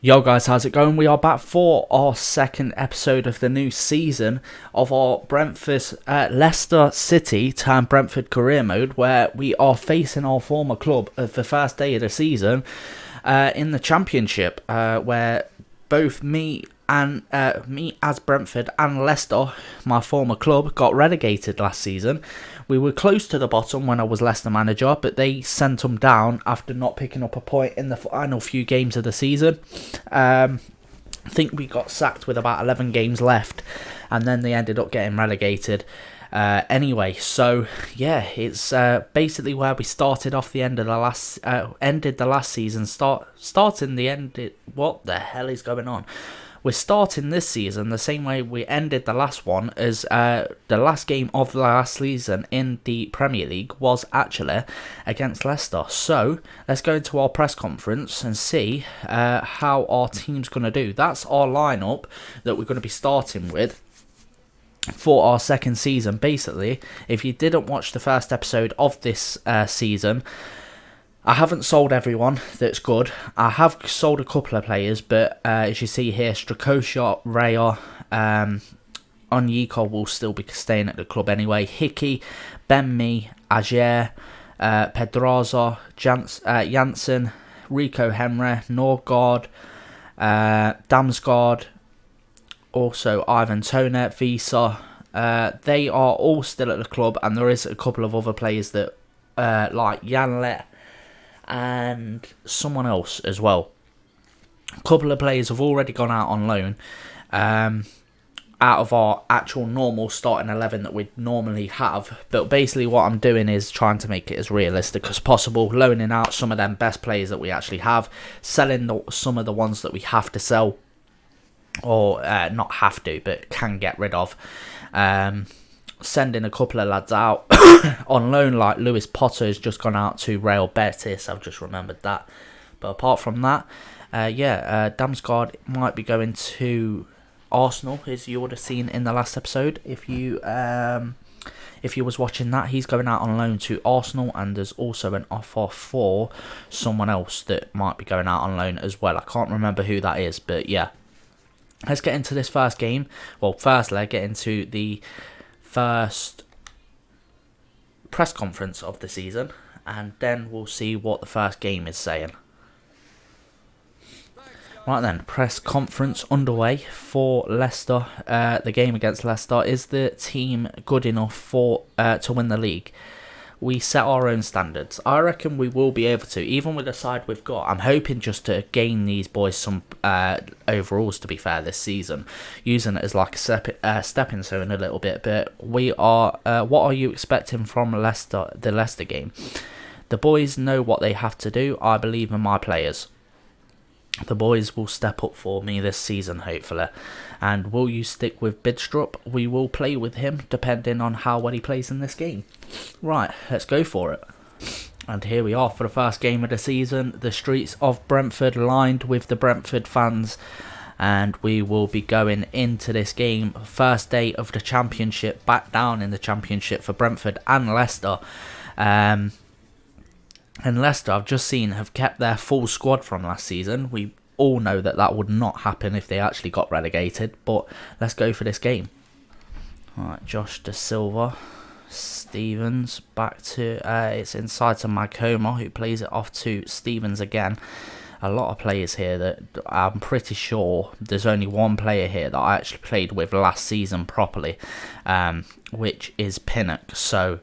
Yo guys, how's it going? We are back for our second episode of the new season of our Brentford Leicester City turned Brentford career mode, where we are facing our former club of the first day of the season in the Championship, where both me as Brentford and Leicester, my former club, got relegated last season. We were close to the bottom when I was Leicester manager, but they sent them down after not picking up a point in the final few games of the season. I think we got sacked with about 11 games left, and then they ended up getting relegated. Anyway, so yeah, it's basically where we started off the end of the last, ended the last season. Starting the end. What the hell is going on? We're starting this season the same way we ended the last one, as the last game of the last season in the Premier League was actually against Leicester. So let's go into our press conference and see how our team's going to do. That's our lineup that we're going to be starting with for our second season. Basically, if you didn't watch the first episode of this season, I haven't sold everyone that's good. I have sold a couple of players, but as you see here, Strakosha, Raya, Onyeko will still be staying at the club anyway. Hickey, Ben-Mee, Ajer, Pedraza, Janssen, Rico Henry, Norgard, Damsgaard, also Ivan Toner, Visa. They are all still at the club, and there is a couple of other players that like Janlet and someone else as well. A couple of players have already gone out on loan out of our actual normal starting 11 that we'd normally have. But basically what I'm doing is trying to make it as realistic as possible, loaning out some of them best players that we actually have, selling some of the ones that we have to sell, or not have to, but can get rid of. Sending a couple of lads out on loan, like Lewis Potter has just gone out to Real Betis. I've just remembered that. But apart from that, Damsgaard might be going to Arsenal, as you would have seen in the last episode. If you was watching that, he's going out on loan to Arsenal, and there's also an offer for someone else that might be going out on loan as well. I can't remember who that is, but yeah. Let's get into this first game. Well, firstly, get into the first press conference of the season, and then we'll see what the first game is saying. Right then, press conference underway for Leicester. The game against Leicester. Is the team good enough for to win the league? We set our own standards. I reckon we will be able to, even with the side we've got. I'm hoping just to gain these boys some overalls, to be fair, this season, using it as like a stepping stone a little bit. But we are. What are you expecting from Leicester? The Leicester game. The boys know what they have to do. I believe in my players. The boys will step up for me this season, hopefully. And will you stick with Bidstrup? We will play with him, depending on how well he plays in this game. Right, let's go for it. And here we are for the first game of the season. The streets of Brentford lined with the Brentford fans. And we will be going into this game. First day of the Championship, back down in the Championship for Brentford and Leicester. And Leicester, I've just seen, have kept their full squad from last season. We all know that that would not happen if they actually got relegated. But let's go for this game. Alright, Josh Da Silva. Stevens back to... it's inside to Magoma, who plays it off to Stevens again. A lot of players here that I'm pretty sure there's only one player here that I actually played with last season properly, which is Pinnock. So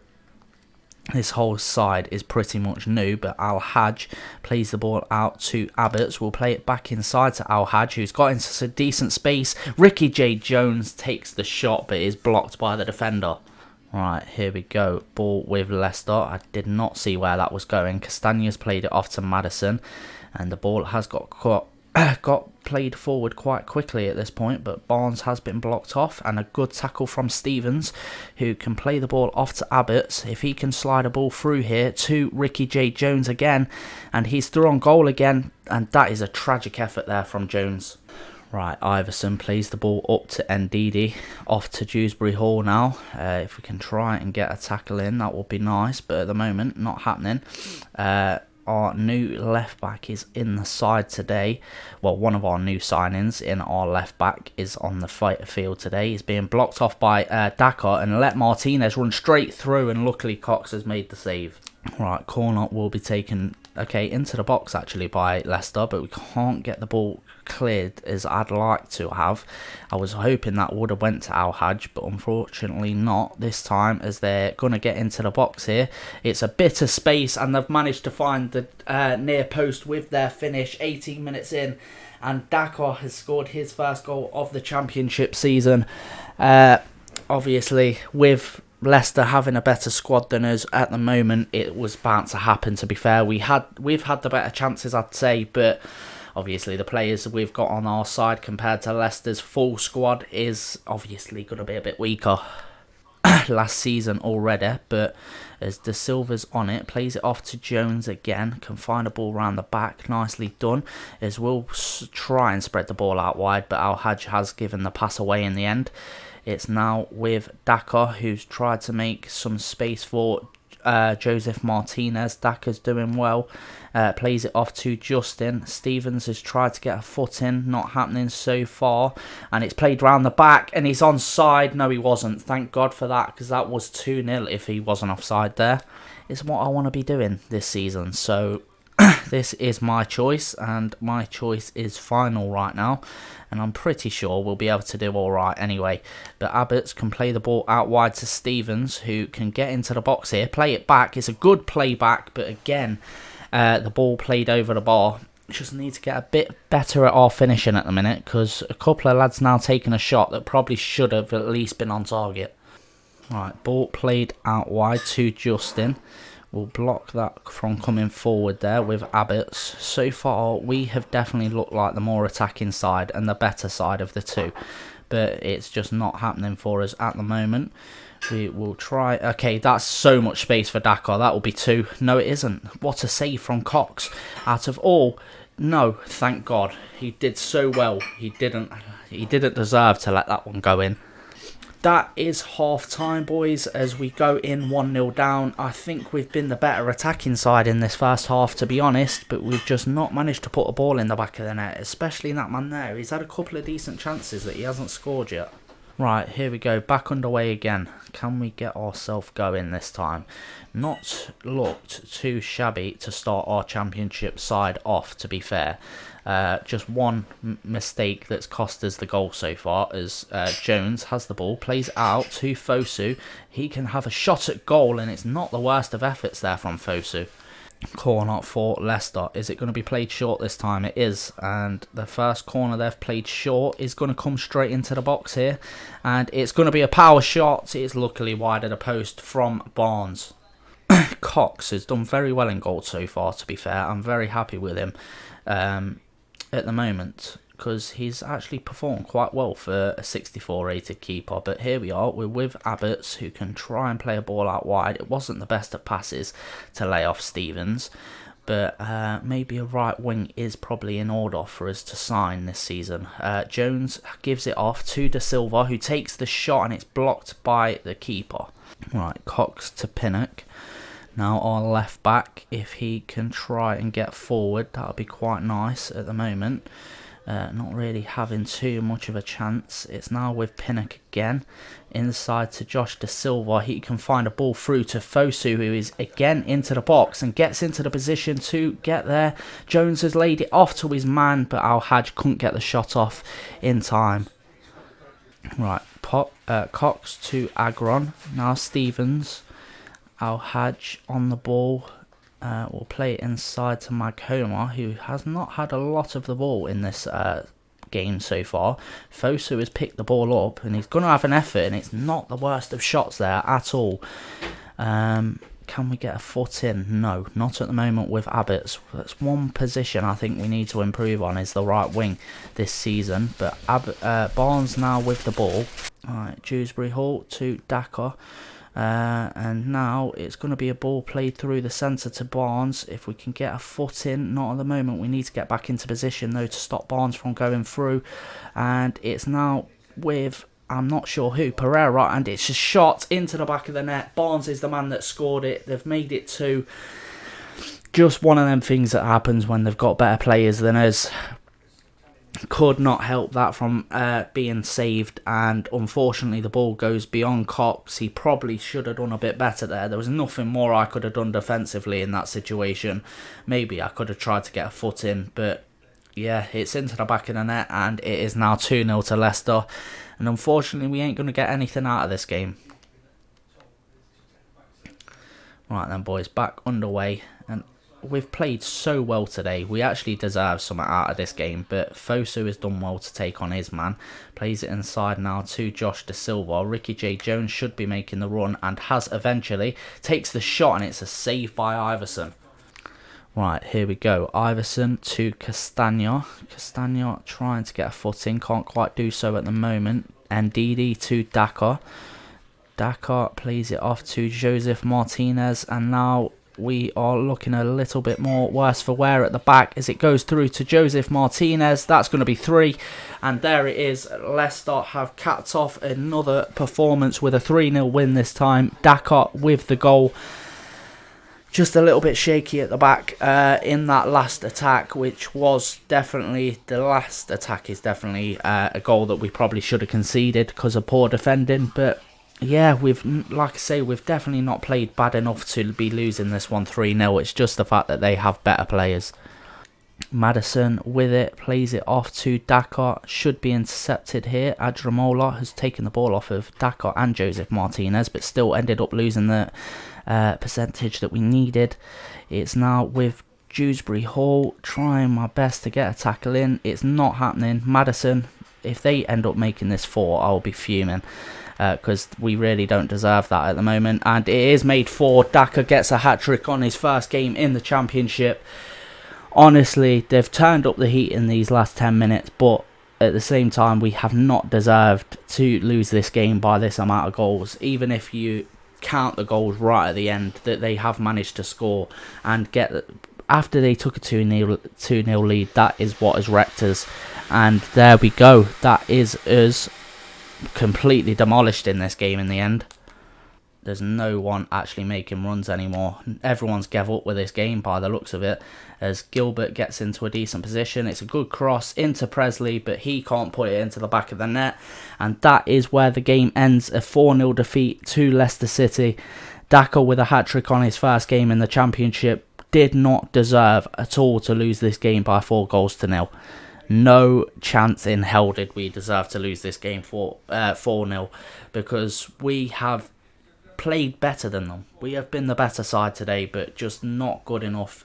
this whole side is pretty much new, but Al-Hajj plays the ball out to Abbots. We'll play it back inside to Al-Hajj, who's got into some decent space. Ricky J. Jones takes the shot, but is blocked by the defender. Right, here we go. Ball with Leicester. I did not see where that was going. Castaña's played it off to Maddison, and the ball has got played forward quite quickly at this point, but Barnes has been blocked off, and a good tackle from Stevens, who can play the ball off to Abbots. If he can slide a ball through here to Ricky J. Jones again, and he's through on goal again, and that is a tragic effort there from Jones. Right, Iverson plays the ball up to Ndidi, off to Dewsbury Hall now. If we can try and get a tackle in, that would be nice, but at the moment, not happening. our new left back is in the side today. Well, one of our new signings in our left back is on the field today. He's being blocked off by Dakar and let Martinez run straight through, and luckily Cox has made the save. Right, corner will be taken, into the box actually by Leicester, but we can't get the ball cleared as I'd like to have. I was hoping that would have went to Al Hajj, but unfortunately not this time, as they're going to get into the box here. It's a bit of space, and they've managed to find the near post with their finish 18 minutes in, and Dakar has scored his first goal of the championship season. Obviously, with Leicester having a better squad than us at the moment, it was bound to happen. To be fair, we've had the better chances, I'd say, but obviously the players we've got on our side compared to Leicester's full squad is obviously going to be a bit weaker last season already. But as De Silva's on it, plays it off to Jones again, can find a ball around the back, nicely done, as we'll try and spread the ball out wide, but Al Hajj has given the pass away in the end. It's now with Dakar, who's tried to make some space for Joseph Martinez. Dakar's doing well. Plays it off to Justin. Stevens has tried to get a foot in. Not happening so far. And it's played round the back. And he's onside. No, he wasn't. Thank God for that, because that was 2-0 if he wasn't offside there. It's what I want to be doing this season. So this is my choice, and my choice is final right now, and I'm pretty sure we'll be able to do alright anyway. But Abbots can play the ball out wide to Stevens, who can get into the box here, play it back. It's a good play back, but again, the ball played over the bar. Just need to get a bit better at our finishing at the minute, because a couple of lads now taking a shot that probably should have at least been on target. Right, ball played out wide to Justin. We'll block that from coming forward there with Abbots. So far, we have definitely looked like the more attacking side and the better side of the two. But it's just not happening for us at the moment. We will try. Okay, that's so much space for Dakar. That will be 2. No, it isn't. What a save from Cox. Out of all, no, thank God. He did so well. He didn't deserve to let that one go in. That is half time, boys, as we go in 1-0 down. I think we've been the better attacking side in this first half, to be honest, but we've just not managed to put a ball in the back of the net, especially that man there. He's had a couple of decent chances that he hasn't scored yet. Right, here we go, back underway again. Can we get ourselves going this time? Not looked too shabby to start our championship side off, to be fair. Just one mistake that's cost us the goal so far, as Jones has the ball, plays out to Fosu. He can have a shot at goal, and it's not the worst of efforts there from Fosu. Corner for Leicester. Is it going to be played short this time? It is, and the first corner they've played short is going to come straight into the box here, and it's going to be a power shot. It's luckily wide of the post from Barnes. Cox has done very well in goal so far, to be fair. I'm very happy with him at the moment, because he's actually performed quite well for a 64 rated keeper. But here we are, we're with Abbots, who can try and play a ball out wide. It wasn't the best of passes to lay off Stevens, but maybe a right wing is probably in order for us to sign this season. Jones gives it off to De Silva, who takes the shot, and it's blocked by the keeper. Right, Cox to Pinnock. Now our left back, if he can try and get forward, that would be quite nice at the moment. Not really having too much of a chance. It's now with Pinnock again. Inside to Josh De Silva. He can find a ball through to Fosu, who is again into the box and gets into the position to get there. Jones has laid it off to his man, but Al Hajj couldn't get the shot off in time. Right, Cox to Agron. Now Stevens. Al Hajj on the ball. We'll play it inside to Maghoma, who has not had a lot of the ball in this game so far. Fosu has picked the ball up, and he's going to have an effort, and it's not the worst of shots there at all. Can we get a foot in? No, not at the moment with Abbots. That's one position I think we need to improve on, is the right wing this season. But Barnes now with the ball. Alright, Dewsbury Hall to Dakar. And now it's going to be a ball played through the centre to Barnes. If we can get a foot in, not at the moment. We need to get back into position though to stop Barnes from going through. And it's now with, I'm not sure who, Pereira, and it's a shot into the back of the net. Barnes is the man that scored it. They've made it 2. just one of them things that happens when they've got better players than us. Could not help that from being saved, and unfortunately the ball goes beyond Cox. He probably should have done a bit better there. There was nothing more I could have done defensively in that situation. Maybe I could have tried to get a foot in, but yeah, it's into the back of the net, and it is now 2-0 to Leicester, and unfortunately we ain't going to get anything out of this game. Right then, boys, back underway, and we've played so well today. We actually deserve something out of this game, but Fosu has done well to take on his man. Plays it inside now to Josh Da Silva. Ricky J. Jones should be making the run, and has eventually. Takes the shot, and it's a save by Iverson. Right, here we go. Iverson to Castagna. Castagna trying to get a foot in. Can't quite do so at the moment. Ndidi to Dakar. Dakar plays it off to Joseph Martinez, and now we are looking a little bit more worse for wear at the back as it goes through to Joseph Martinez. That's going to be 3, and there it is. Leicester have capped off another performance with a 3-0 win this time. Dakar with the goal. Just a little bit shaky at the back in that last attack, which was definitely, the last attack is definitely a goal that we probably should have conceded because of poor defending, but yeah, like I say, we've definitely not played bad enough to be losing this one 3-0. It's just the fact that they have better players. Maddison with it, plays it off to Dakar, should be intercepted here. Adramola has taken the ball off of Dakar and Joseph Martinez, but still ended up losing the percentage that we needed. It's now with Dewsbury Hall, trying my best to get a tackle in. It's not happening. Maddison, if they end up making this 4, I'll be fuming. Because we really don't deserve that at the moment. And it is made 4. Daka gets a hat-trick on his first game in the Championship. Honestly, they've turned up the heat in these last 10 minutes, but at the same time, we have not deserved to lose this game by this amount of goals. Even if you count the goals right at the end that they have managed to score and get... After they took a 2-0 lead, that is what has wrecked us. And there we go. That is us completely demolished in this game in the end. There's no one actually making runs anymore. Everyone's gave up with this game by the looks of it, as Gilbert gets into a decent position. It's a good cross into Presley, but he can't put it into the back of the net, and that is where the game ends. A 4-0 defeat to Leicester City. Daka with a hat-trick on his first game in the Championship did not deserve at all to lose this game by 4-0. No chance in hell did we deserve to lose this game for 4-0, because we have played better than them. We have been the better side today, but just not good enough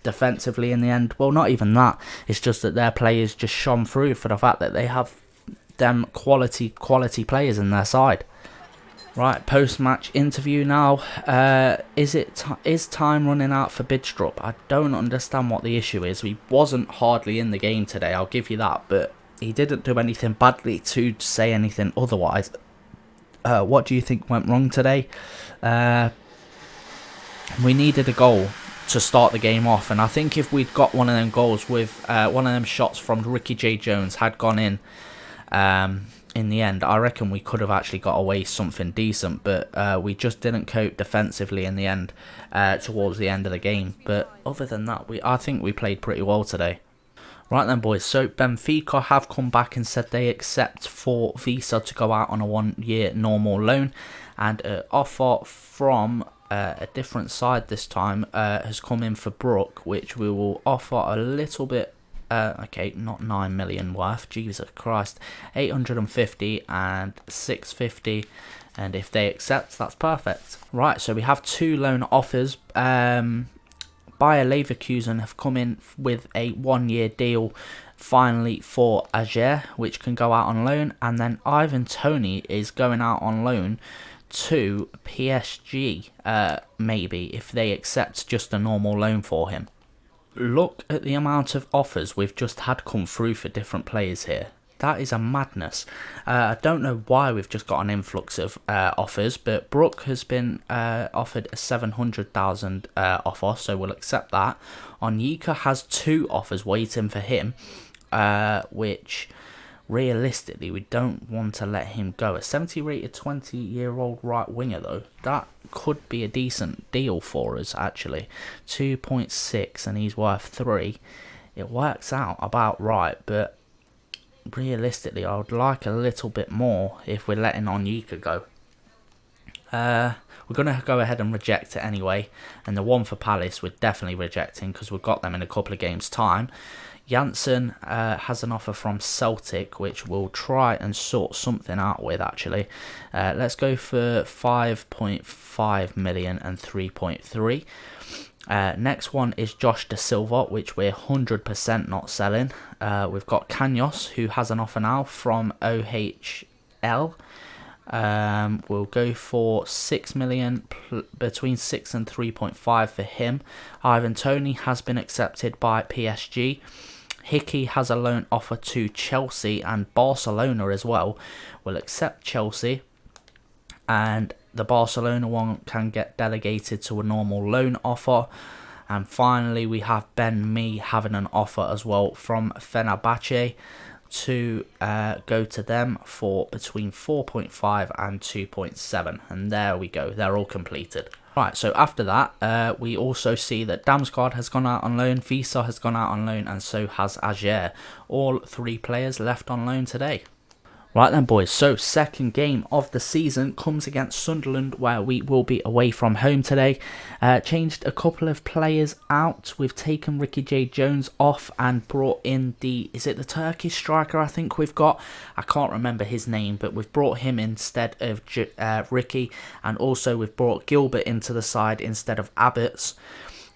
defensively in the end. Well, not even that. It's just that their players just shone through for the fact that they have them quality players in their side. Right, post-match interview now. Is time running out for Bidstrup? I don't understand what the issue is. He wasn't hardly in the game today, I'll give you that, but he didn't do anything badly to say anything otherwise. What do you think went wrong today? We needed a goal to start the game off, and I think if we'd got one of them goals with one of them shots from Ricky J. Jones had gone in the end, I reckon we could have actually got away something decent, but we just didn't cope defensively in the end towards the end of the game. But other than that, I think we played pretty well today. Right then, boys, so Benfica have come back and said they accept for Visa to go out on a 1-year normal loan, and an offer from a different side this time has come in for Brook, which we will offer a little bit, okay, not 9 million worth, Jesus Christ, 850 and 650, and if they accept, that's perfect. Right, so we have 2 loan offers. Bayer Leverkusen have come in with a 1-year deal finally for Ager, which can go out on loan, and then Ivan Toney is going out on loan to PSG, maybe, if they accept just a normal loan for him. Look at the amount of offers we've just had come through for different players here. That is a madness. I don't know why we've just got an influx of offers, but Brook has been offered a 700,000 offer, so we'll accept that. Onyeka has 2 offers waiting for him, which realistically, we don't want to let him go. A 70 rated 20-year-old right winger, though, that could be a decent deal for us, actually. 2.6 and he's worth 3. It works out about right, but realistically, I would like a little bit more if we're letting Onyeka go. We're going to go ahead and reject it anyway. And the one for Palace, we're definitely rejecting because we've got them in a couple of games' time. Janssen has an offer from Celtic, which we'll try and sort something out with, actually. Let's go for 5.5 million and 3.3. Next one is Josh Da Silva, which we're 100% not selling. We've got Kanyos, who has an offer now from OHL. We'll go for 6 million, between 6 and 3.5 for him. Ivan Toney has been accepted by PSG. Hickey has a loan offer to Chelsea, and Barcelona as well will accept Chelsea, and the Barcelona one can get delegated to a normal loan offer. And finally, we have Ben Mee having an offer as well from Fenerbahce to go to them for between 4.5 and 2.7. And there we go, they're all completed. Right, so after that, we also see that Damsgaard has gone out on loan, Visa has gone out on loan, and so has Ajer. All 3 players left on loan today. Right then, boys, so second game of the season comes against Sunderland, where we will be away from home today. Changed a couple of players out. We've taken Ricky J. Jones off and brought in is it the Turkish striker I think we've got? I can't remember his name, but we've brought him instead of Ricky, and also we've brought Gilbert into the side instead of Abbots.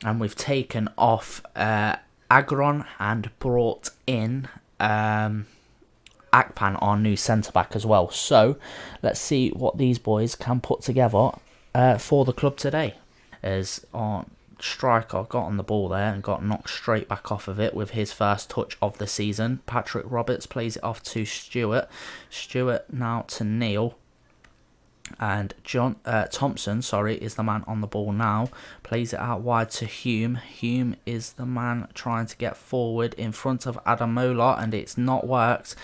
And we've taken off Agron and brought in Akpan, our new centre-back as well. So, let's see what these boys can put together for the club today. As our striker got on the ball there and got knocked straight back off of it with his first touch of the season. Patrick Roberts plays it off to Stewart. Stewart now to Neil. And Thompson, is the man on the ball now. Plays it out wide to Hume. Hume is the man trying to get forward in front of Adamola, and it's not worked.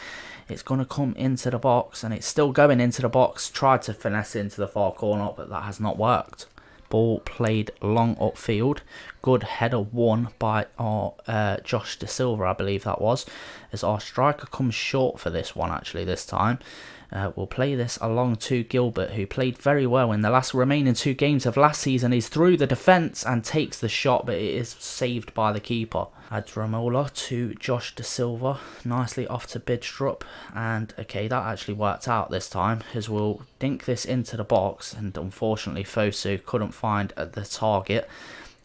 It's going to come into the box, and it's still going into the box. Tried to finesse into the far corner, but that has not worked. Ball played long upfield. Good header won by our Josh Da Silva, I believe that was. As our striker comes short for this one, actually, this time. We'll play this along to Gilbert, who played very well in the last remaining 2 games of last season. He's through the defence and takes the shot, but it is saved by the keeper. Adramola to Josh Da Silva, nicely off to Bidstrup, and okay, that actually worked out this time, as we'll dink this into the box, and unfortunately Fosu couldn't find the target.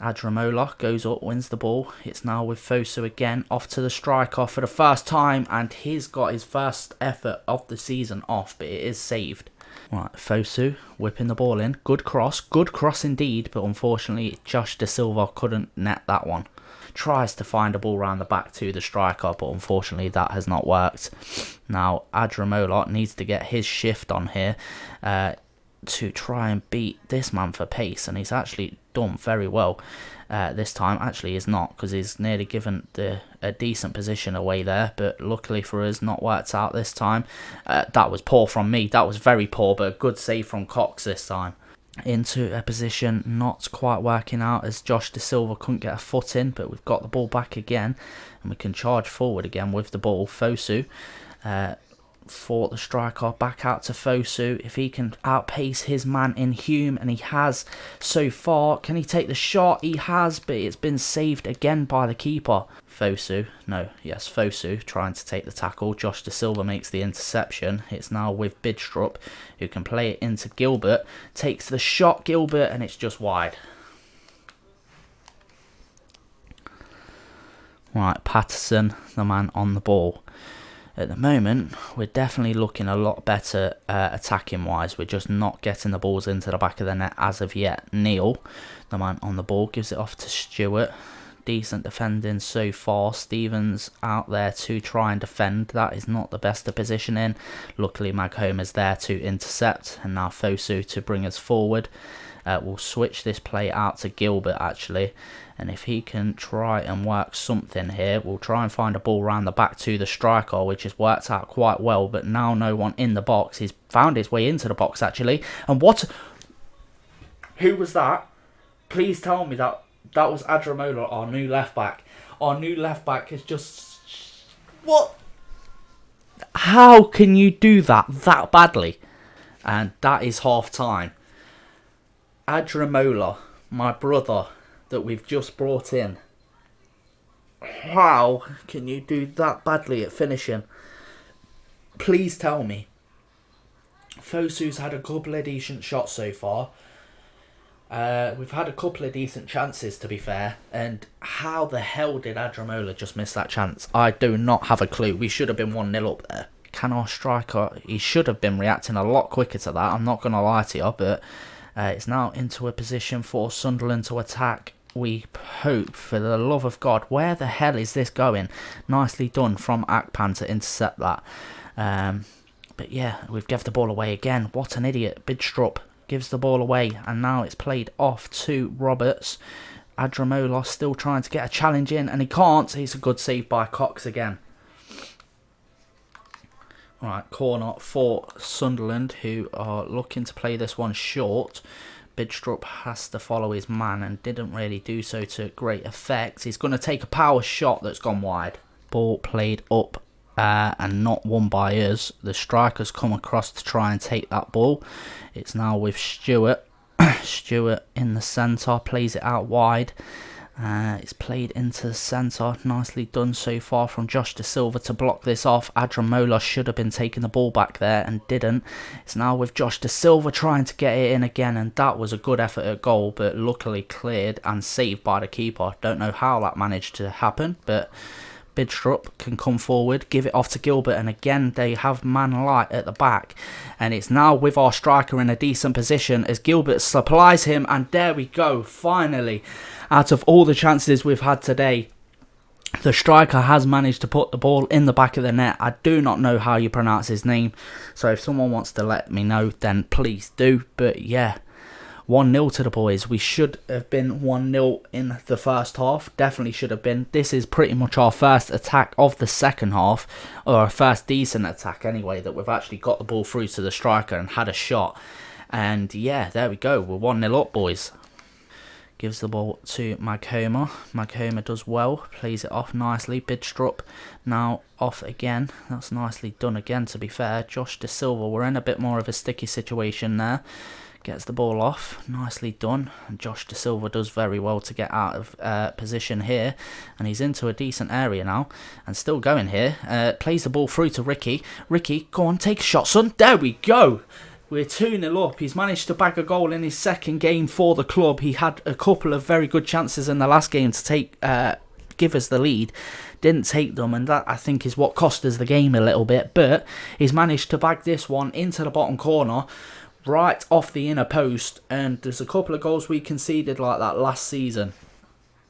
Adramola goes up, wins the ball. It's now with Fosu again, off to the striker for the first time, and he's got his first effort of the season off, but it is saved. Right, Fosu whipping the ball in. Good cross indeed, but unfortunately Josh Da Silva couldn't net that one. Tries to find a ball round the back to the striker, but unfortunately that has not worked. Now Adramola needs to get his shift on here to try and beat this man for pace, and he's actually done very well this time. Actually he's not, because he's nearly given a decent position away there, but luckily for us, not worked out this time. That was poor from me, that was very poor, but a good save from Cox this time. Into a position not quite working out, as Josh Da Silva couldn't get a foot in, but we've got the ball back again, and we can charge forward again with the ball. Fosu for the striker, back out to Fosu. If he can outpace his man in Hume, and he has so far. Can he take the shot? He has, but it's been saved again by the keeper. Fosu trying to take the tackle. Josh Da Silva makes the interception. It's now with Bidstrup, who can play it into Gilbert. Takes the shot, Gilbert, and it's just wide. Right, Patterson, the man on the ball. At the moment, we're definitely looking a lot better attacking-wise. We're just not getting the balls into the back of the net as of yet. Neil, the man on the ball, gives it off to Stewart. Decent defending so far. Stevens out there to try and defend. That is not the best of positioning. Luckily, Maghome is there to intercept. And now Fosu to bring us forward. We'll switch this play out to Gilbert, actually. And if he can try and work something here, we'll try and find a ball round the back to the striker, which has worked out quite well. But now no one in the box. He's found his way into the box, actually. And what? Who was that? Please tell me that was Adramola, our new left-back. Our new left-back is just... What? How can you do that badly? And that is half-time. Adramola, my brother, that we've just brought in. How can you do that badly at finishing? Please tell me. Fosu's had a couple of decent shots so far. We've had a couple of decent chances, to be fair. And how the hell did Adramola just miss that chance? I do not have a clue. We should have been 1-0 up there. Can our striker... He should have been reacting a lot quicker to that. I'm not going to lie to you, but... it's now into a position for Sunderland to attack. We hope, for the love of God. Where the hell is this going? Nicely done from Akpan to intercept that. But yeah, we've given the ball away again. What an idiot. Bidstrup gives the ball away. And now it's played off to Roberts. Adramola still trying to get a challenge in. And he can't. It's a good save by Cox again. Alright, corner for Sunderland, who are looking to play this one short. Bidstrup has to follow his man and didn't really do so to great effect. He's going to take a power shot that's gone wide. Ball played up and not won by us. The striker's come across to try and take that ball. It's now with Stewart. Stewart in the centre, plays it out wide. It's played into the centre. Nicely done so far from Josh Da Silva to block this off. Adramola should have been taking the ball back there and didn't. It's now with Josh Da Silva trying to get it in again, and that was a good effort at goal, but luckily cleared and saved by the keeper. Don't know how that managed to happen, but Bidstrup can come forward, give it off to Gilbert, and again they have man light at the back. And it's now with our striker in a decent position as Gilbert supplies him, and there we go, finally. Out of all the chances we've had today, the striker has managed to put the ball in the back of the net. I do not know how you pronounce his name, so if someone wants to let me know, then please do. But yeah, 1-0 to the boys. We should have been 1-0 in the first half. Definitely should have been. This is pretty much our first attack of the second half, or our first decent attack anyway, that we've actually got the ball through to the striker and had a shot. And yeah, there we go. We're 1-0 up, boys. Gives the ball to Maghoma. Maghoma does well. Plays it off nicely. Bidstrup now off again. That's nicely done again, to be fair. Josh Da Silva, we're in a bit more of a sticky situation there. Gets the ball off. Nicely done. And Josh Da Silva does very well to get out of position here. And he's into a decent area now. And still going here. Plays the ball through to Ricky. Ricky, go on, take a shot, son. There we go. We're 2-0 up. He's managed to bag a goal in his second game for the club. He had a couple of very good chances in the last game to give us the lead. Didn't take them, and that I think is what cost us the game a little bit. But he's managed to bag this one into the bottom corner, right off the inner post. And there's a couple of goals we conceded like that last season.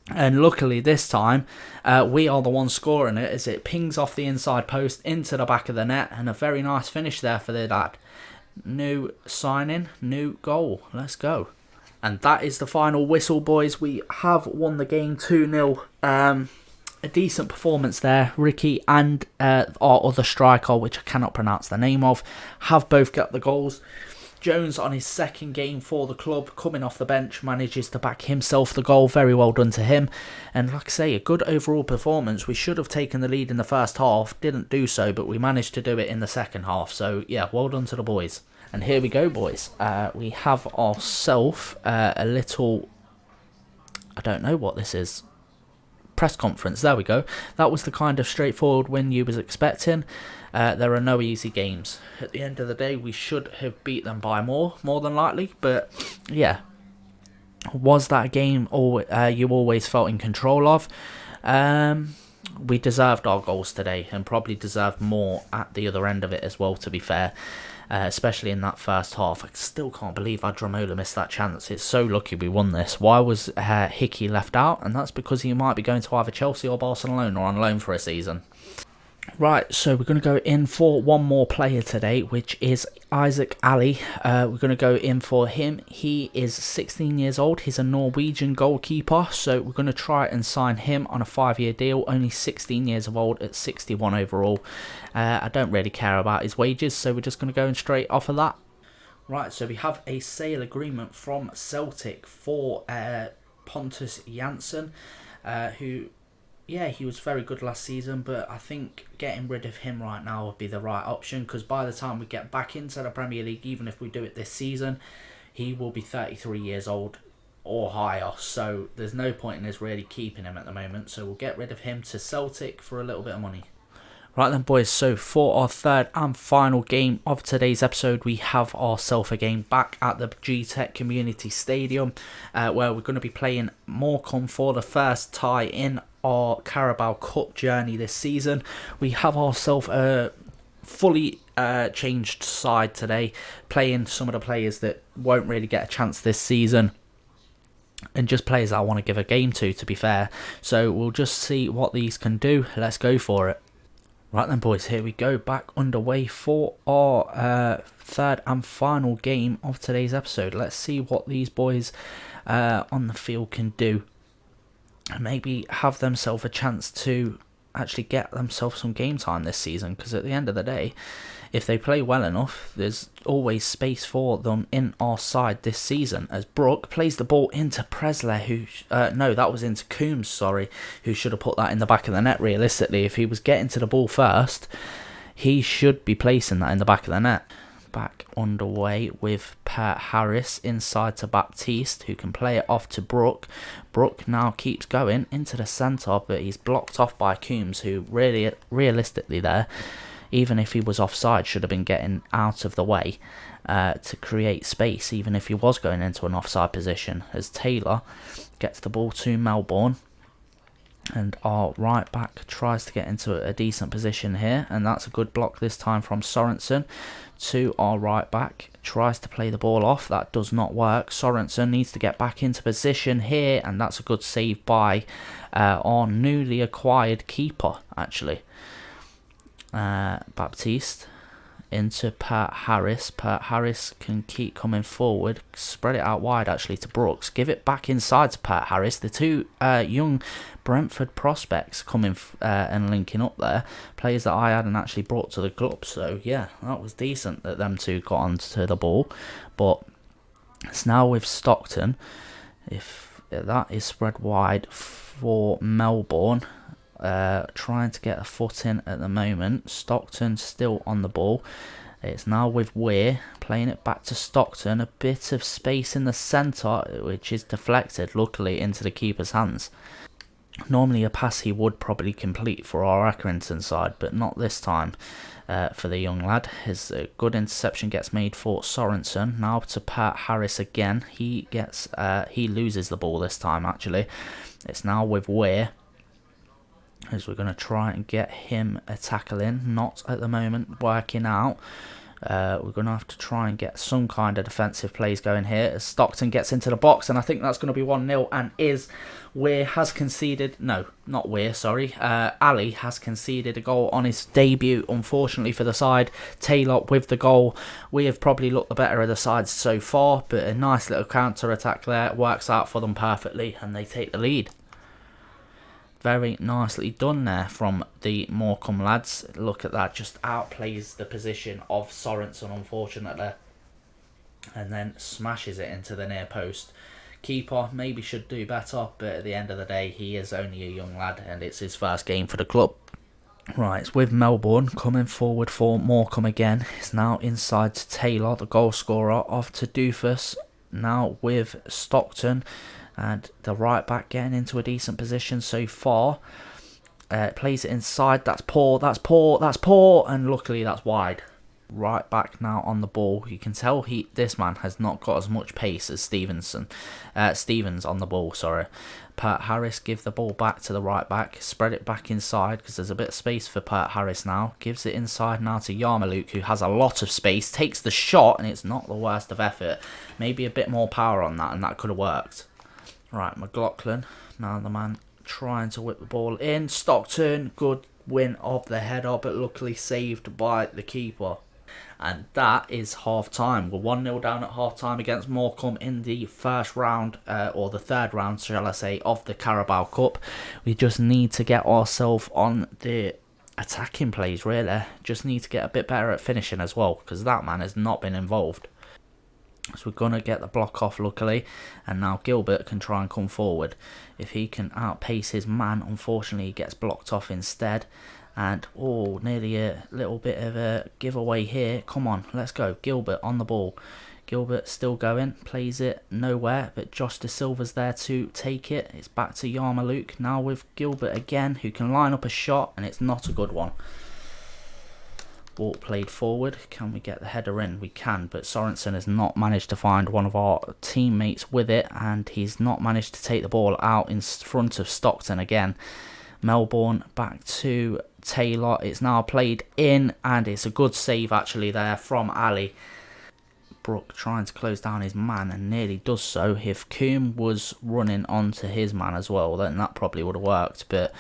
And luckily this time, we are the ones scoring it as it pings off the inside post into the back of the net. And a very nice finish there for the dad. New signing, new goal. Let's go. And that is the final whistle, boys. We have won the game 2-0. A decent performance there. Ricky and our other striker, which I cannot pronounce the name of, have both got the goals. Jones, on his second game for the club, coming off the bench, manages to back himself the goal. Very well done to him. And like I say, a good overall performance. We should have taken the lead in the first half. Didn't do so, but we managed to do it in the second half. So yeah, well done to the boys. And here we go, boys. We have ourselves a little... I don't know what this is. Press conference. There we go. That was the kind of straightforward win you was expecting. There are no easy games. At the end of the day, we should have beat them by more than likely. But yeah, was that a game you always felt in control of? We deserved our goals today, and probably deserved more at the other end of it as well, to be fair. Especially in that first half. I still can't believe Adramola missed that chance. It's so lucky we won this. Why was Hickey left out? And that's because he might be going to either Chelsea or Barcelona or on loan for a season. Right, so we're going to go in for one more player today, which is Isaac Ali. We're going to go in for him. He is 16 years old. He's a Norwegian goalkeeper, so we're going to try and sign him on a 5-year deal. Only 16 years of old at 61 overall. I don't really care about his wages, so we're just going to go in straight off of that. Right, so we have a sale agreement from Celtic for Pontus Jansson, who... yeah, he was very good last season, but I think getting rid of him right now would be the right option, because by the time we get back into the Premier League, even if we do it this season, he will be 33 years old or higher, so there's no point in us really keeping him at the moment, so we'll get rid of him to Celtic for a little bit of money. Right then, boys, so for our third and final game of today's episode, we have ourselves a game back at the G-Tech Community Stadium, where we're going to be playing Morecambe for the first tie in our Carabao Cup journey this season. We have ourselves a fully changed side today, playing some of the players that won't really get a chance this season, and just players I want to give a game to be fair. So we'll just see what these can do. Let's go for it. Right then, boys, here we go, back underway for our third and final game of today's episode. Let's see what these boys on the field can do, and maybe have themselves a chance to actually get themselves some game time this season, because at the end of the day, if they play well enough, there's always space for them in our side this season, as Brook plays the ball into Presley, who no, that was into Coombs, sorry, who should have put that in the back of the net. Realistically, if he was getting to the ball first, he should be placing that in the back of the net. Back underway with Per Harris inside to Baptiste, who can play it off to Brook. Brook now keeps going into the centre, but he's blocked off by Coombs, who really, realistically there, even if he was offside, should have been getting out of the way to create space, even if he was going into an offside position, as Taylor gets the ball to Melbourne. And our right back tries to get into a decent position here, and that's a good block this time from Sorensen to our right back. Tries to play the ball off, that does not work. Sorensen needs to get back into position here, and that's a good save by our newly acquired keeper, actually. Baptiste into Per Harris. Per Harris can keep coming forward, spread it out wide actually to Brooks, give it back inside to Per Harris. The two young Brentford prospects coming and linking up there, players that I hadn't actually brought to the club, so yeah, that was decent that them two got onto the ball. But it's now with Stockton, if that is spread wide for Melbourne. Trying to get a foot in at the moment. Stockton still on the ball. It's now with Weir playing it back to Stockton. A bit of space in the centre, which is deflected luckily into the keeper's hands. Normally a pass he would probably complete for our Accrington side, but not this time for the young lad. His good interception gets made for Sorensen. Now to Per Harris again. He loses the ball this time actually. It's now with Weir, as we're going to try and get him a tackle in. Not at the moment working out. We're going to have to try and get some kind of defensive plays going here, as Stockton gets into the box, and I think that's going to be 1-0, and Weir has conceded, no, not Weir, sorry, Ali has conceded a goal on his debut, unfortunately for the side. Taylor with the goal. We have probably looked the better of the sides so far, but a nice little counter-attack there, works out for them perfectly, and they take the lead. Very nicely done there from the Morecambe lads. Look at that, just outplays the position of Sorensen, unfortunately, and then smashes it into the near post. Keeper maybe should do better, but at the end of the day, he is only a young lad, and it's his first game for the club. Right, it's with Melbourne coming forward for Morecambe again. It's now inside to Taylor, the goal scorer, off to Doofus. Now with Stockton. And the right back getting into a decent position so far. Plays it inside. That's poor. And luckily that's wide. Right back now on the ball. You can tell this man has not got as much pace as Stevens on the ball. Sorry. Per Harris give the ball back to the right back. Spread it back inside because there's a bit of space for Per Harris now. Gives it inside now to Yarmouk, who has a lot of space. Takes the shot, and it's not the worst of effort. Maybe a bit more power on that, and that could have worked. Right, McLaughlin, now the man trying to whip the ball in. Stockton, good win of the header, but luckily saved by the keeper. And that is half time. We're 1-0 down at half time against Morecambe in the first round, or the third round, shall I say, of the Carabao Cup. We just need to get ourselves on the attacking plays, really. Just need to get a bit better at finishing as well, because that man has not been involved. So we're going to get the block off, luckily, and now Gilbert can try and come forward. If he can outpace his man, unfortunately he gets blocked off instead. And, oh, nearly a little bit of a giveaway here. Come on, let's go. Gilbert on the ball. Gilbert still going, plays it nowhere, but Josh De Silva's there to take it. It's back to Yarmouk, now with Gilbert again, who can line up a shot, and it's not a good one. Ball played forward. Can we get the header in? We can, but Sorensen has not managed to find one of our teammates with it, and he's not managed to take the ball out in front of Stockton again. Melbourne back to Taylor. It's now played in, and it's a good save actually there from Ali. Brook trying to close down his man, and nearly does so. If Coombe was running onto his man as well, then that probably would have worked, but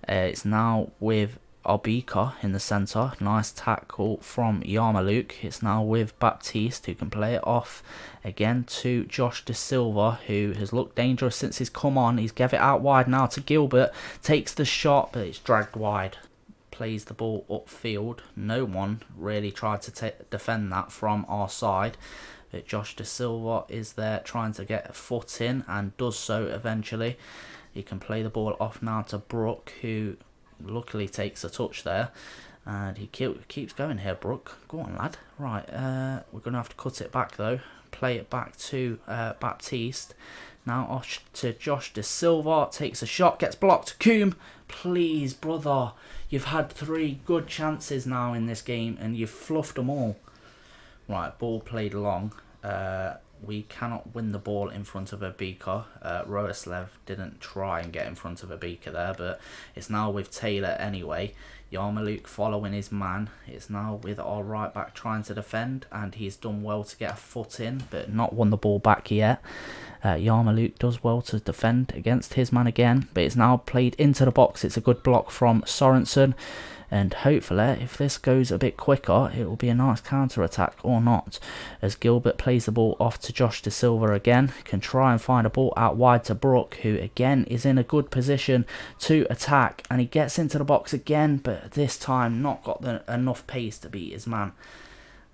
it's now with Obika in the centre. Nice tackle from Yarmouk. It's now with Baptiste, who can play it off again to Josh De Silva, who has looked dangerous since he's come on. He's gave it out wide now to Gilbert. Takes the shot, but it's dragged wide. Plays the ball upfield. No one really tried to defend that from our side. But Josh De Silva is there trying to get a foot in, and does so eventually. He can play the ball off now to Brook, who luckily takes a touch there, and he keeps going here. Brook, go on lad. Right, we're gonna have to cut it back though. Play it back to Baptiste. Now off to Josh De Silva, takes a shot, gets blocked. Coombe, please brother, you've had 3 good chances now in this game and you've fluffed them all. Right, ball played long. We cannot win the ball in front of Obika. Roeslev didn't try and get in front of Obika there, but it's now with Taylor anyway. Yarmouk following his man. It's now with our right back trying to defend, and he's done well to get a foot in, but not won the ball back yet. Yarmouk does well to defend against his man again, but it's now played into the box. It's a good block from Sorensen. And hopefully, if this goes a bit quicker, it will be a nice counter-attack or not. As Gilbert plays the ball off to Josh De Silva again. Can try and find a ball out wide to Brook, who again is in a good position to attack. And he gets into the box again, but this time not got enough pace to beat his man.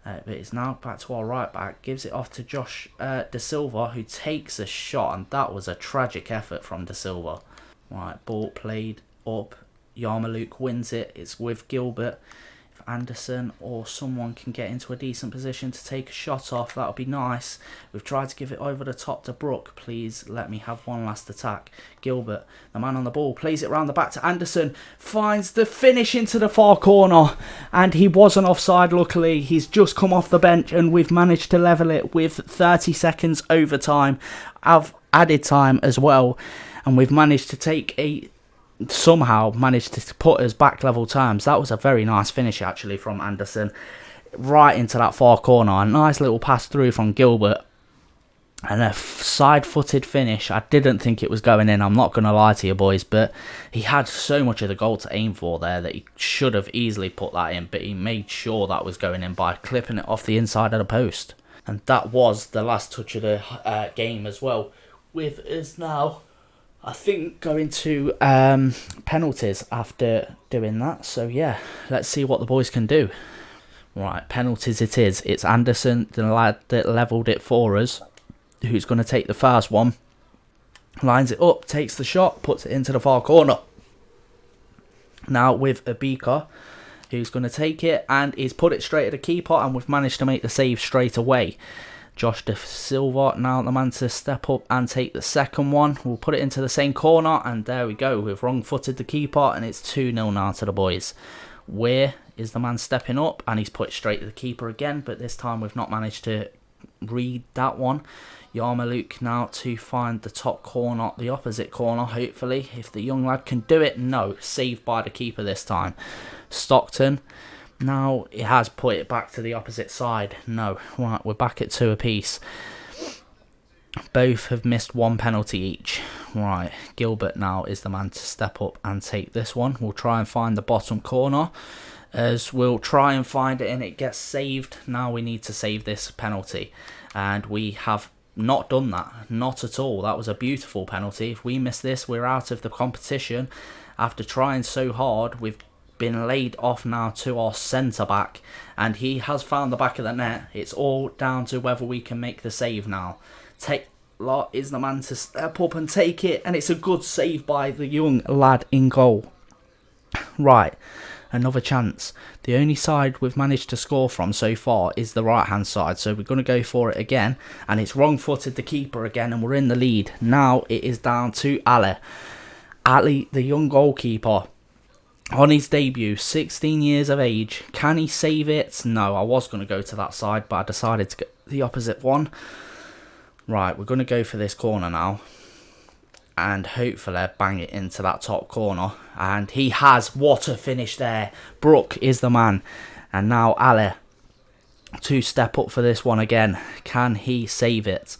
But it's now back to our right back. Gives it off to Josh De Silva, who takes a shot. And that was a tragic effort from De Silva. Right, ball played up. Yarmouk wins it. It's with Gilbert. If Anderson or someone can get into a decent position to take a shot off, that would be nice. We've tried to give it over the top to Brook. Please let me have one last attack. Gilbert, the man on the ball, plays it round the back to Anderson. Finds the finish into the far corner. And he wasn't offside, luckily. He's just come off the bench, and we've managed to level it with 30 seconds overtime. I've added time as well. And we've managed to somehow managed to put us back level terms. That was a very nice finish actually from Anderson, right into that far corner. A nice little pass through from Gilbert, and a side-footed finish. I didn't think it was going in, I'm not going to lie to you boys, but he had so much of the goal to aim for there that he should have easily put that in, but he made sure that was going in by clipping it off the inside of the post. And that was the last touch of the game as well, with us now I think going to penalties after doing that. So yeah, let's see what the boys can do. Right, penalties it is. It's Anderson, the lad that levelled it for us, who's going to take the first one. Lines it up, takes the shot, puts it into the far corner. Now with Obika, who's going to take it, and he's put it straight at the keeper, and we've managed to make the save straight away. Josh De Silva, now the man to step up and take the second one. We'll put it into the same corner, and there we go. We've wrong-footed the keeper, and it's 2-0 now to the boys. Weir is the man stepping up, and he's put it straight to the keeper again, but this time we've not managed to read that one. Yarmouk now to find the top corner, the opposite corner, hopefully. If the young lad can do it, no. Saved by the keeper this time. Stockton. Now it has put it back to the opposite side. No. Right, we're back at 2 apiece. Both have missed one penalty each. Right, Gilbert now is the man to step up and take this one. We'll try and find the bottom corner, as we'll try and find it and it gets saved. Now we need to save this penalty, and we have not done that, not at all. That was a beautiful penalty. If we miss this, we're out of the competition. After trying so hard, we've been laid off now to our centre back, and he has found the back of the net. It's all down to whether we can make the save now. Taylor is the man to step up and take it, and it's a good save by the young lad in goal. Right, another chance. The only side we've managed to score from so far is the right hand side, so we're going to go for it again, and it's wrong footed the keeper again, and we're in the lead. Now it is down to Ali, the young goalkeeper, on his debut, 16 years of age. Can he save it? No, I was going to go to that side, but I decided to go the opposite one. Right, we're going to go for this corner now, and hopefully bang it into that top corner. And he has. What a finish there. Brook is the man. And now Ali to step up for this one again. Can he save it?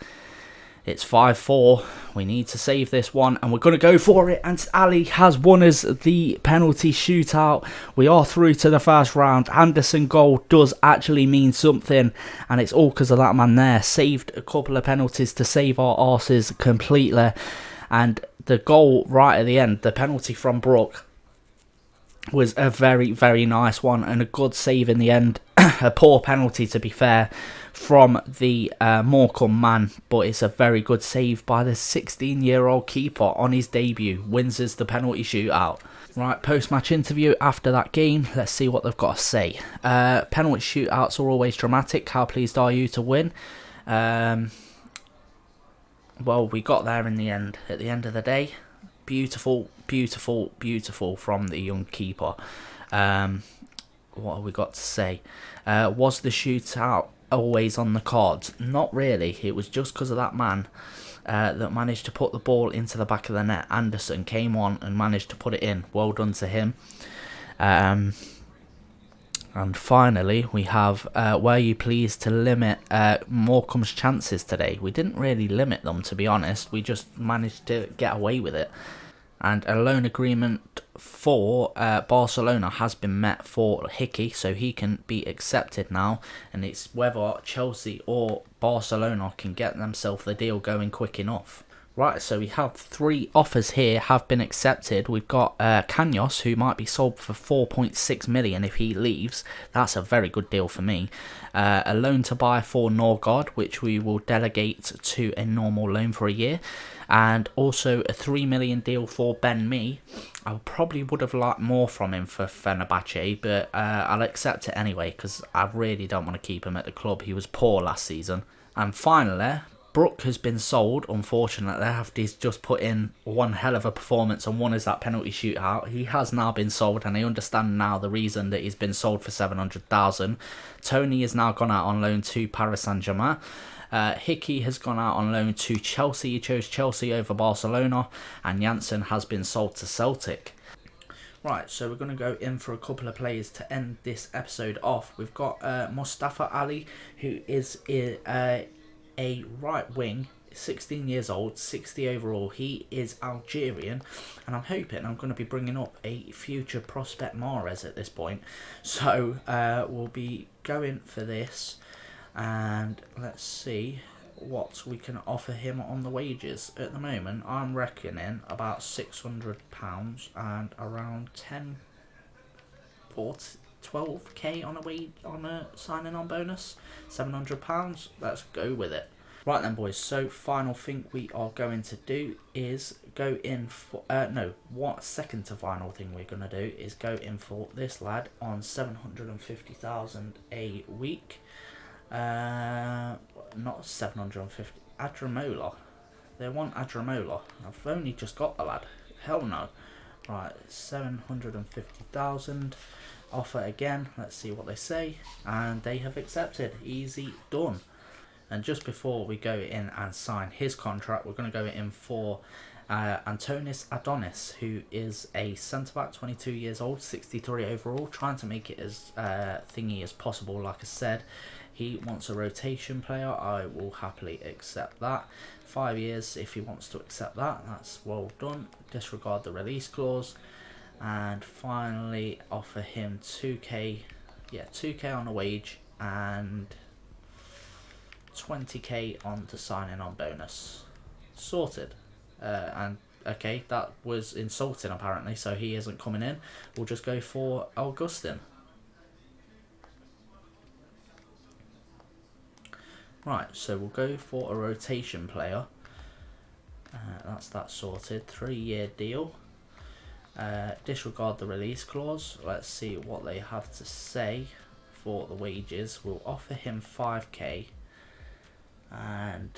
It's 5-4. We need to save this one, and we're going to go for it. And Ali has won us the penalty shootout. We are through to the first round. Anderson goal does actually mean something, and it's all because of that man there. Saved a couple of penalties to save our arses completely. And the goal right at the end, the penalty from Brook, was a very, very nice one and a good save in the end. A poor penalty, to be fair, from the Morecambe man, but it's a very good save by the 16-year-old keeper on his debut. Wins us the penalty shootout. Right, post-match interview after that game. Let's see what they've got to say. Penalty shootouts are always dramatic. How pleased are you to win? Well, we got there in the end. At the end of the day, beautiful, beautiful, beautiful from the young keeper. What have we got to say? Was the shootout always on the cards? Not really. It was just because of that man that managed to put the ball into the back of the net. Anderson came on and managed to put it in. Well done to him. And finally, we have, were you pleased to limit Morecambe's chances today? We didn't really limit them, to be honest. We just managed to get away with it. And a loan agreement for Barcelona has been met for Hickey, so he can be accepted now. And it's whether Chelsea or Barcelona can get themselves the deal going quick enough. Right, so we have 3 offers here have been accepted. We've got Kanyos, who might be sold for 4.6 million if he leaves. That's a very good deal for me. A loan to buy for Norgard, which we will delegate to a normal loan for a year. And also a 3 million deal for Ben Mee. I probably would have liked more from him for Fenerbahce, but I'll accept it anyway, because I really don't want to keep him at the club. He was poor last season. And finally, Brook has been sold, unfortunately, after he's just put in one hell of a performance and won us that penalty shootout. He has now been sold, and I understand now the reason that he's been sold for 700,000. Tony has now gone out on loan to Paris Saint-Germain. Hickey has gone out on loan to Chelsea. He chose Chelsea over Barcelona, and Janssen has been sold to Celtic. Right, so we're going to go in for a couple of players to end this episode off. We've got Mustafa Ali, who is a right wing, 16 years old, 60 overall. He is Algerian, and I'm hoping I'm going to be bringing up a future prospect Mahrez at this point. So we'll be going for this, and let's see what we can offer him on the wages. At the moment, I'm reckoning about £600 and around 12k on a signing on bonus. £700. Let's go with it. Right then, boys, so final thing we are going to do is go in for second to final thing we're going to do is go in for this lad on 750,000 a week. Not 750, Adramola. They want Adramola. I've only just got the lad. Hell no. Right, 750,000. Offer again. Let's see what they say. And they have accepted. Easy done. And just before we go in and sign his contract, we're going to go in for Antonis Adonis, who is a centre-back, 22 years old, 63 overall, trying to make it as thingy as possible. Like I said, he wants a rotation player. I will happily accept that. 5 years if he wants to accept that. That's well done. Disregard the release clause. And finally offer him 2k. Yeah, 2k on a wage and 20k on the signing on bonus. Sorted. And okay, that was insulting apparently, so he isn't coming in. We'll just go for Augustin. Right, so we'll go for a rotation player. That's that sorted. 3-year deal. Disregard the release clause. Let's see what they have to say for the wages. We'll offer him 5k and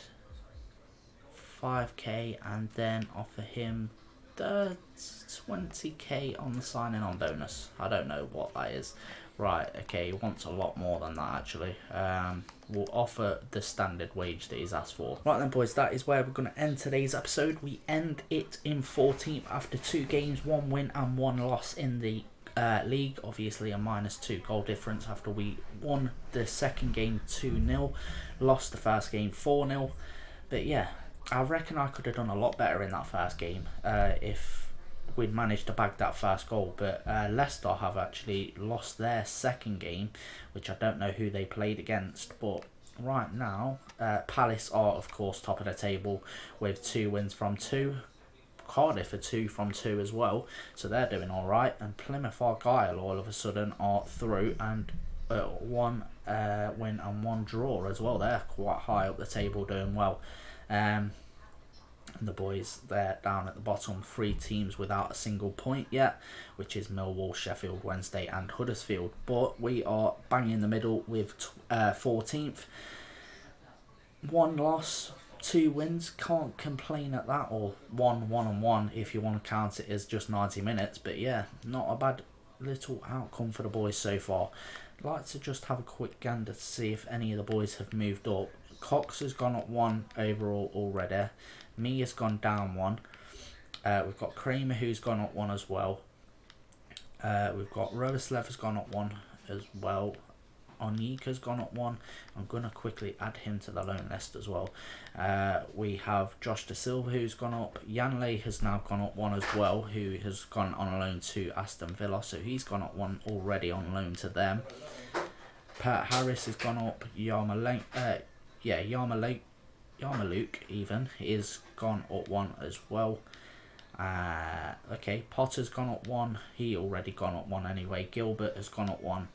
5k and then offer him the 20k on the signing on bonus. I don't know what that is. Right, okay, he wants a lot more than that actually. We'll offer the standard wage that he's asked for. Right then boys, that is where we're going to end today's episode. We end it in 14th after 2 games, 1 win and 1 loss in the league. Obviously a -2 goal difference after we won the second game 2-0, lost the first game 4-0. But yeah, I reckon I could have done a lot better in that first game if we'd managed to bag that first goal. But Leicester have actually lost their second game, which I don't know who they played against. But right now, Palace are of course top of the table with 2 wins from 2. Cardiff are 2 from 2 as well, so they're doing all right. And Plymouth Argyle all of a sudden are through and 1 win and 1 draw as well. They're quite high up the table, doing well. And the boys, they're down at the bottom, 3 teams without a single point yet, which is Millwall, Sheffield Wednesday and Huddersfield. But we are bang in the middle with 14th. 1 loss, 2 wins, can't complain at that, or 1-1 if you want to count it as just 90 minutes. But yeah, not a bad little outcome for the boys so far. I'd like to just have a quick gander to see if any of the boys have moved up. Cox has gone up 1 overall already. Me has gone down 1. We've got Kramer who's gone up 1 as well. We've got Roverslev has gone up 1 as well. Onyeka's gone up 1. I'm going to quickly add him to the loan list as well. We have Josh Da Silva who's gone up. Yanley has now gone up 1 as well, who has gone on loan to Aston Villa, so he's gone up 1 already on loan to them. Pat Harris has gone up. Yarmouk even is gone up 1 as well. Okay, Potter's gone up 1. He already gone up 1 anyway. Gilbert has gone up 1.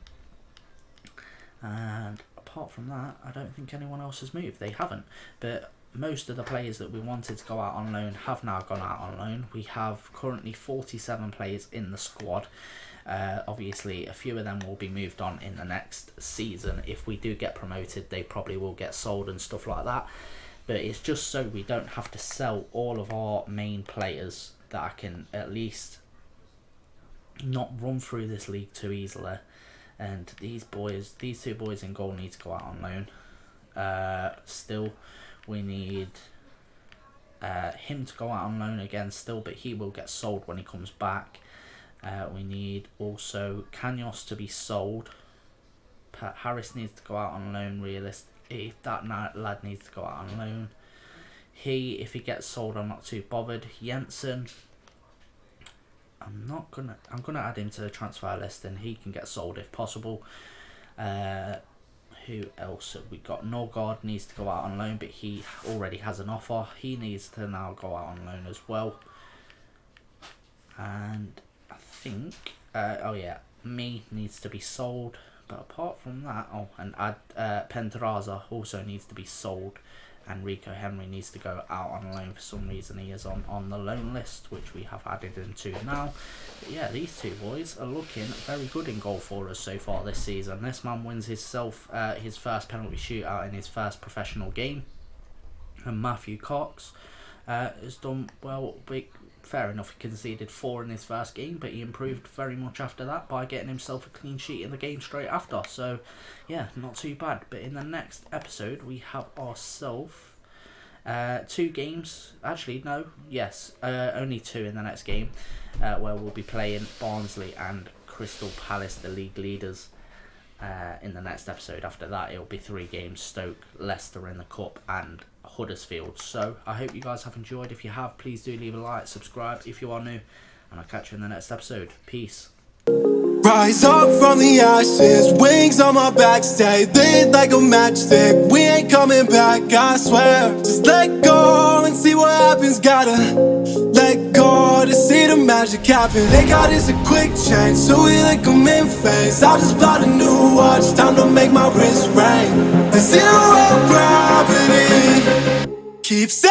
And apart from that, I don't think anyone else has moved. They haven't. But most of the players that we wanted to go out on loan have now gone out on loan. We have currently 47 players in the squad. Obviously, a few of them will be moved on in the next season. If we do get promoted, they probably will get sold and stuff like that. But it's just so we don't have to sell all of our main players, that I can at least not run through this league too easily. And these 2 boys in goal need to go out on loan. Still, we need him to go out on loan again still, but he will get sold when he comes back. We need also Kanyos to be sold. Pat Harris needs to go out on loan. Realistically, that lad needs to go out on loan. If he gets sold, I'm not too bothered. Jensen, I'm gonna add him to the transfer list, and he can get sold if possible. Who else have we got? Norgard needs to go out on loan, but he already has an offer. He needs to now go out on loan as well. And I think, me needs to be sold. But apart from that, and Pendraza also needs to be sold. And Rico Henry needs to go out on loan. For some reason he is on the loan list, which we have added into now. But yeah, these 2 boys are looking very good in goal for us so far this season. This man wins his first penalty shootout in his first professional game. And Matthew Cox has done well. Fair enough, he conceded 4 in his first game, but he improved very much after that by getting himself a clean sheet in the game straight after. So, yeah, not too bad. But in the next episode, we have ourselves 2 games, actually no, yes, only 2 in the next game, where we'll be playing Barnsley and Crystal Palace, the league leaders, in the next episode. After that it'll be 3 games: Stoke, Leicester in the Cup and Huddersfield. So I hope you guys have enjoyed. If you have, please do leave a like, subscribe if you are new, and I'll catch you in the next episode. Peace. Rise up from the ashes, wings on my back, stay lit like a matchstick. We ain't coming back, I swear. Just let go and see what happens. Gotta let go to see the magic happen. They got us a quick change, so we like them in phase. I just bought a new watch, time to make my wrist ring. The zero gravity keeps